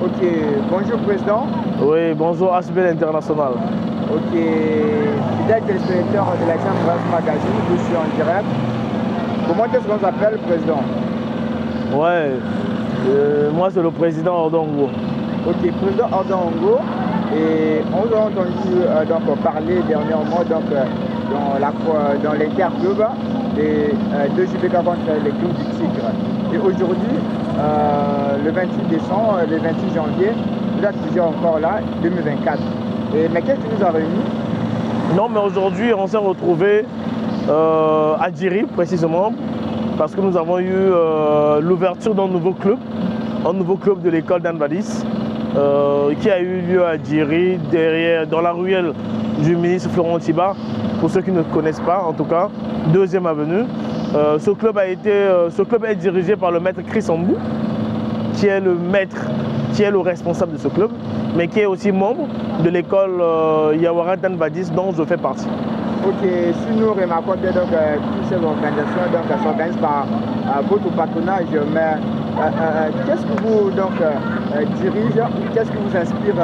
Ok, bonjour président. Oui, bonjour HBL International. Ok, fidèle téléspectateur de la chaîne France Magazine, je suis en direct. Comment est-ce qu'on s'appelle, président? Ouais, moi c'est le président Ordongo. Ok, président Ordongo. Et on a entendu donc, parler dernièrement dans l'interclub des deux JBK contre les clubs du Tigre. Et aujourd'hui, le 28 décembre, le 26 janvier, vous êtes toujours encore là, 2024. Mais qu'est-ce qui nous a réunis? Non, mais aujourd'hui, on s'est retrouvés à Djiri, précisément, parce que nous avons eu l'ouverture d'un nouveau club de l'école d'Anne Badis, qui a eu lieu à Djiri, dans la ruelle du ministre Florent Tiba, pour ceux qui ne connaissent pas, en tout cas, 2e avenue. Ce club est dirigé par le maître Chris Ambou, qui est le responsable de ce club, mais qui est aussi membre de l'école Yawara d'Anne Badis, dont je fais partie. Ok, si nous remarquons que toutes ces organisations s'organisent par votre patronage, mais qu'est-ce que vous dirigez, qu'est-ce qui vous inspire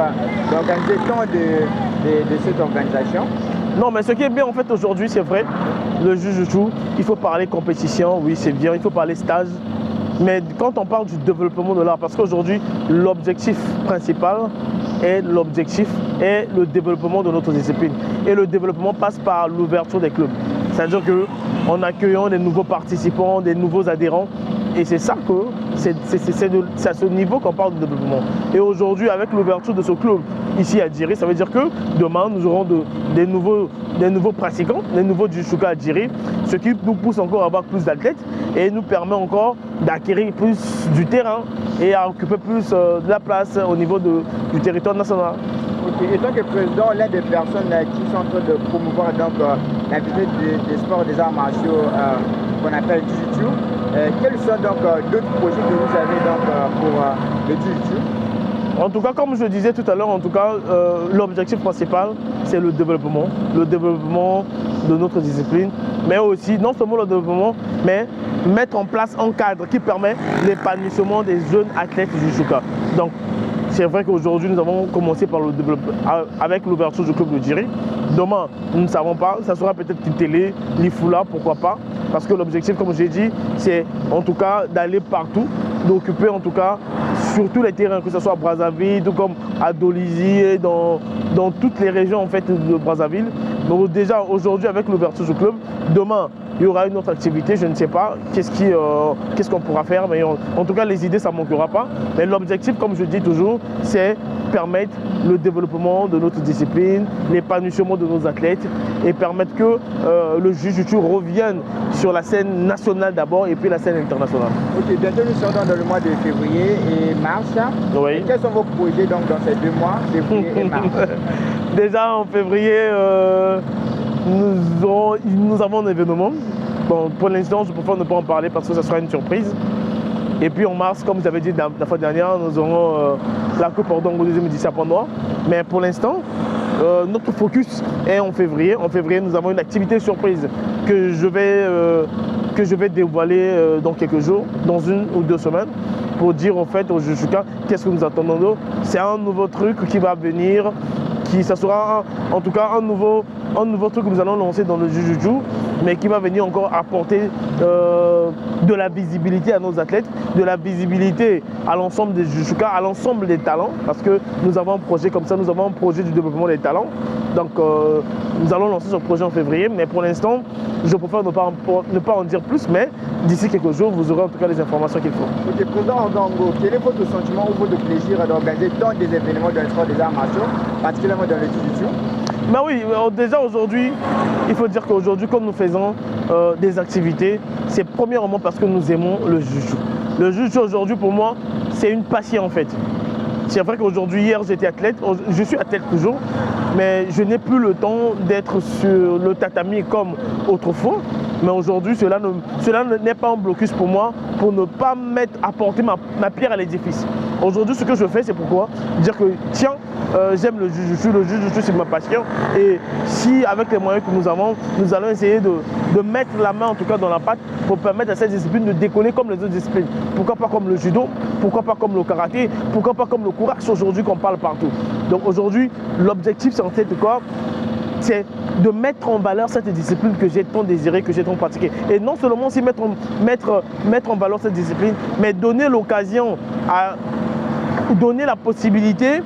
d'organiser tant de cette organisation? Non, mais ce qui est bien en fait aujourd'hui, c'est vrai, le Jujutsu, il faut parler compétition, oui c'est bien, il faut parler stage, mais quand on parle du développement de l'art, parce qu'aujourd'hui, l'objectif principal est le développement de notre discipline. Et le développement passe par l'ouverture des clubs. C'est-à-dire qu'en accueillant des nouveaux participants, des nouveaux adhérents, et c'est ça que c'est à ce niveau qu'on parle de développement. Et aujourd'hui, avec l'ouverture de ce club ici à Djiri, ça veut dire que demain, nous aurons des nouveaux pratiquants, des nouveaux Jushuka à Djiri, ce qui nous pousse encore à avoir plus d'athlètes et nous permet encore d'acquérir plus du terrain et à occuper plus de la place au niveau du territoire national. Okay. Et tant que président, l'un des personnes qui sont en train de promouvoir la visite des sports et des arts martiaux qu'on appelle Jiu-Jitsu, quels sont donc d'autres projets que vous avez pour le Jiu-Jitsu? En tout cas, comme je disais tout à l'heure, l'objectif principal, c'est le développement de notre discipline, mais aussi, non seulement le développement, mais mettre en place un cadre qui permet l'épanouissement des jeunes athlètes du Juka. Donc, c'est vrai qu'aujourd'hui, nous avons commencé par le développement avec l'ouverture du club de Djiri. Demain, nous ne savons pas, ça sera peut-être une télé, l'IFULA, pourquoi pas. Parce que l'objectif, comme j'ai dit, c'est en tout cas d'aller partout, d'occuper en tout cas sur tous les terrains, que ce soit à Brazzaville, tout comme à Dolisie, dans toutes les régions en fait de Brazzaville. Donc déjà aujourd'hui avec l'ouverture du club, demain il y aura une autre activité, je ne sais pas qu'est-ce qu'on pourra faire, mais en tout cas les idées ça ne manquera pas. Mais l'objectif, comme je dis toujours, c'est permettre le développement de notre discipline, l'épanouissement de nos athlètes et permettre que le Jiu-Jitsu revienne sur la scène nationale d'abord et puis la scène internationale. Ok, bientôt nous serons dans le mois de février et mars. Oui. Et quels sont vos projets donc, dans ces 2 mois, février et mars? Déjà en février, nous avons un événement. Bon, pour l'instant, je préfère ne pas en parler parce que ça sera une surprise. Et puis en mars, comme vous avez dit la fois dernière, nous aurons la Coupe Ordongo 2e édition à Pont-Noir. Mais pour l'instant, notre focus est en février. En février, nous avons une activité surprise que je vais dévoiler dans quelques jours, dans 1 ou 2 semaines, pour dire en fait aux Jushuka qu'est-ce que nous attendons d'eux. C'est un nouveau truc qui va venir, ça sera en tout cas un nouveau truc que nous allons lancer dans le Jiu-Jitsu, mais qui va venir encore apporter de la visibilité à nos athlètes, de la visibilité à l'ensemble des Jushuka, à l'ensemble des talents, parce que nous avons un projet comme ça, nous avons un projet du développement des talents. Donc nous allons lancer ce projet en février, mais pour l'instant, je préfère ne pas en dire plus, mais d'ici quelques jours, vous aurez en tout cas les informations qu'il faut. Ok, président Ordongo, quel est votre sentiment ou votre plaisir d'organiser tant des événements dans le sport des arts martiaux, particulièrement dans le Jiu-Jitsu? Ben oui, déjà aujourd'hui, il faut dire qu'aujourd'hui, comme nous faisons des activités, c'est premièrement parce que nous aimons le Jiu-Jitsu. Le Jiu-Jitsu aujourd'hui, pour moi, c'est une passion en fait. C'est vrai qu'aujourd'hui, hier, j'étais athlète, je suis athlète toujours, mais je n'ai plus le temps d'être sur le tatami comme autrefois. Mais aujourd'hui, cela n'est pas un blocus pour moi pour ne pas apporter ma pierre à l'édifice. Aujourd'hui, ce que je fais, c'est pourquoi dire que tiens, j'aime le jiu-jitsu, c'est ma passion. Et si avec les moyens que nous avons, nous allons essayer de mettre la main en tout cas dans la pâte pour permettre à cette discipline de décoller comme les autres disciplines. Pourquoi pas comme le judo, pourquoi pas comme le karaté, pourquoi pas comme le courage aujourd'hui qu'on parle partout. Donc aujourd'hui, l'objectif c'est en fait de quoi? C'est de mettre en valeur cette discipline que j'ai tant désirée, que j'ai tant pratiquée. Et non seulement aussi mettre en valeur cette discipline, mais donner l'occasion, donner la possibilité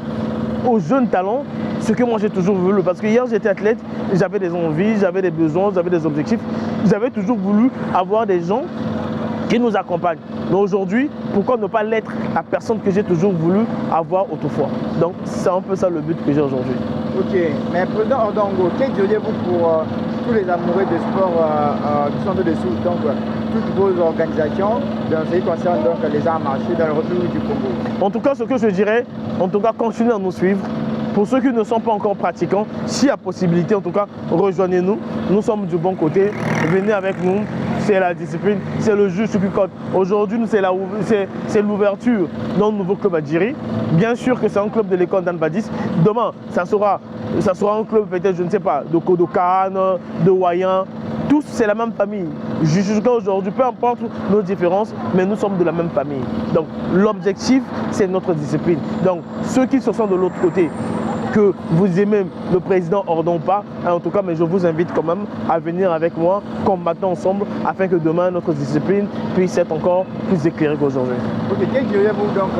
aux jeunes talents, ce que moi j'ai toujours voulu. Parce que hier j'étais athlète, j'avais des envies, j'avais des besoins, j'avais des objectifs. J'avais toujours voulu avoir des gens qui nous accompagnent. Mais aujourd'hui, pourquoi ne pas l'être la personne que j'ai toujours voulu avoir autrefois? Donc c'est un peu ça le but que j'ai aujourd'hui. Ok, mais Président Ordongo, que diriez-vous pour tous les amoureux de sport qui sont dessous, donc toutes vos organisations dans ce qui concerne donc, les arts martiaux dans le République du Congo? En tout cas, ce que je dirais, en tout cas, continuez à nous suivre. Pour ceux qui ne sont pas encore pratiquants, s'il y a possibilité, en tout cas, rejoignez-nous. Nous sommes du bon côté. Venez avec nous. C'est la discipline, c'est le juge qui compte. Aujourd'hui, c'est l'ouverture d'un nouveau club à Djiri. Bien sûr que c'est un club de l'école d'Anne Badis. Demain, ça sera un club peut-être, je ne sais pas, de Kodokan, de Wayan. Tous, c'est la même famille. Jusqu'à aujourd'hui, peu importe nos différences, mais nous sommes de la même famille. Donc, l'objectif, c'est notre discipline. Donc, ceux qui se sont de l'autre côté, que vous aimez le président Ordon pas, en tout cas, mais je vous invite quand même à venir avec moi, combattre ensemble, afin que demain notre discipline puisse être encore plus éclairée qu'aujourd'hui. Ok, quel diriez-vous donc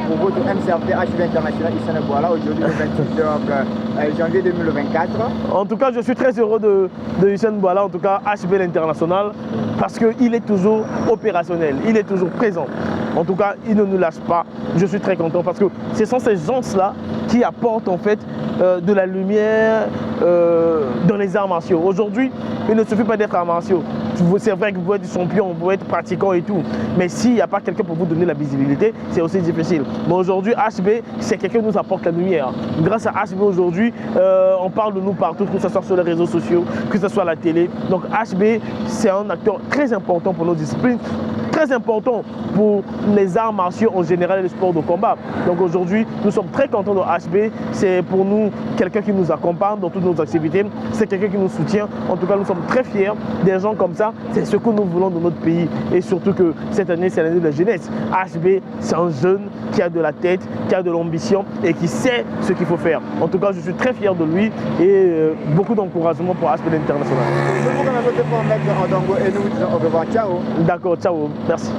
pour votre MCRT HB International Issane Bouala aujourd'hui le 28 janvier 2024? En tout cas, je suis très heureux de Issane Bouala, en tout cas HB International, parce qu'il est toujours opérationnel, il est toujours présent. En tout cas, il ne nous lâche pas. Je suis très content parce que ce sont ces gens-là qui apportent en fait de la lumière dans les arts martiaux. Aujourd'hui, il ne suffit pas d'être arts martiaux. C'est vrai que vous pouvez être champion, vous pouvez être pratiquant et tout. Mais s'il n'y a pas quelqu'un pour vous donner la visibilité, c'est aussi difficile. Mais aujourd'hui, HB, c'est quelqu'un qui nous apporte la lumière. Grâce à HB aujourd'hui, on parle de nous partout, que ce soit sur les réseaux sociaux, que ce soit à la télé. Donc HB, c'est un acteur très important pour nos disciplines, très important pour les arts martiaux en général et les sports de combat. Donc aujourd'hui, nous sommes très contents de HB. C'est pour nous quelqu'un qui nous accompagne dans toutes nos activités. C'est quelqu'un qui nous soutient. En tout cas, nous sommes très fiers des gens comme ça. C'est ce que nous voulons de notre pays. Et surtout que cette année, c'est l'année de la jeunesse. HB, c'est un jeune qui a de la tête, qui a de l'ambition et qui sait ce qu'il faut faire. En tout cas, je suis très fier de lui et beaucoup d'encouragement pour HB International. Je vous remercie pour mettre Ordongo et nous vous disons au revoir. Ciao. D'accord, ciao. Merci.